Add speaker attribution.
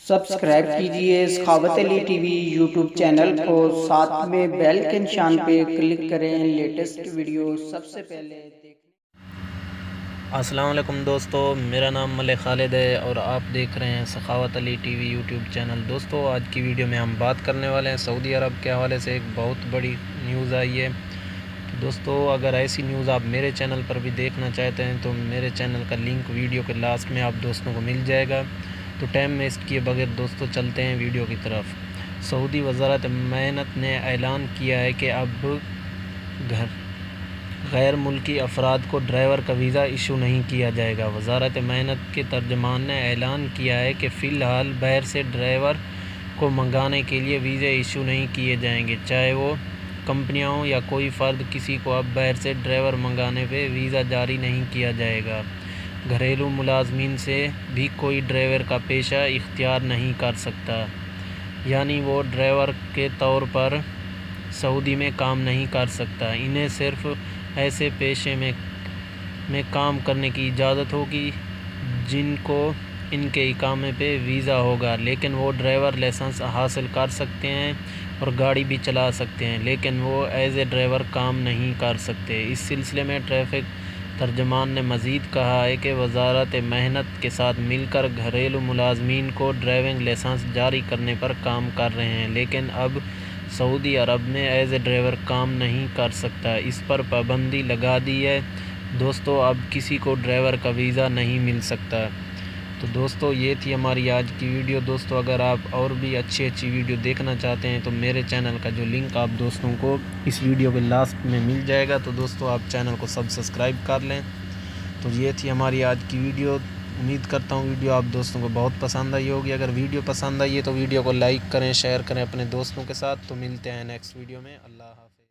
Speaker 1: Subscribe کیجئے سخاوت علی T V YouTube channel کو، ساتھ میں بیل کے نشان پہ کلک کریں لیٹسٹ ویڈیو سب سے پہلے دیکھنے۔
Speaker 2: السلام علیکم دوستو، میرا نام ملک خالد ہے اور آپ دیکھ رہے ہیں سخاوت علی ٹی وی یوٹیوب چینل۔ دوستو آج کی ویڈیو میں ہم بات کرنے والے ہیں سعودی عرب کے حوالے سے ایک بہت بڑی نیوز آئی ہے۔ دوستو اگر ایسی نیوز آپ میرے چینل پر بھی دیکھنا چاہتے ہیں تو میرے چینل کا لنک ویڈیو کے لاسٹ میں آپ دوستوں کو مل جائے گا۔ تو ٹائم ویسٹ کیے بغیر دوستو چلتے ہیں ویڈیو کی طرف۔ سعودی وزارت محنت نے اعلان کیا ہے کہ اب غیر ملکی افراد کو ڈرائیور کا ویزا ایشو نہیں کیا جائے گا۔ وزارت محنت کے ترجمان نے اعلان کیا ہے کہ فی الحال باہر سے ڈرائیور کو منگانے کے لیے ویزے ایشو نہیں کیے جائیں گے، چاہے وہ کمپنیاں ہوں یا کوئی فرد۔ کسی کو اب باہر سے ڈرائیور منگانے پہ ویزا جاری نہیں کیا جائے گا۔ گھریلو ملازمین سے بھی کوئی ڈرائیور کا پیشہ اختیار نہیں کر سکتا، یعنی وہ ڈرائیور کے طور پر سعودی میں کام نہیں کر سکتا۔ انہیں صرف ایسے پیشے میں کام کرنے کی اجازت ہوگی جن کو ان کے اقامے پہ ویزا ہوگا، لیکن وہ ڈرائیور لائسنس حاصل کر سکتے ہیں اور گاڑی بھی چلا سکتے ہیں، لیکن وہ ایز اے ڈرائیور کام نہیں کر سکتے۔ اس سلسلے میں ٹریفک ترجمان نے مزید کہا ہے کہ وزارت محنت کے ساتھ مل کر گھریلو ملازمین کو ڈرائیونگ لائسنس جاری کرنے پر کام کر رہے ہیں، لیکن اب سعودی عرب میں ایز اے ڈرائیور کام نہیں کر سکتا، اس پر پابندی لگا دی ہے۔ دوستو اب کسی کو ڈرائیور کا ویزا نہیں مل سکتا۔ تو دوستو یہ تھی ہماری آج کی ویڈیو۔ دوستو اگر آپ اور بھی اچھی ویڈیو دیکھنا چاہتے ہیں تو میرے چینل کا جو لنک آپ دوستوں کو اس ویڈیو کے لاسٹ میں مل جائے گا، تو دوستو آپ چینل کو سبسکرائب کر لیں۔ تو یہ تھی ہماری آج کی ویڈیو۔ امید کرتا ہوں ویڈیو آپ دوستوں کو بہت پسند آئی ہوگی۔ اگر ویڈیو پسند آئی ہے تو ویڈیو کو لائک کریں، شیئر کریں اپنے دوستوں کے ساتھ۔ تو ملتے ہیں نیکسٹ ویڈیو میں۔ اللہ حافظ۔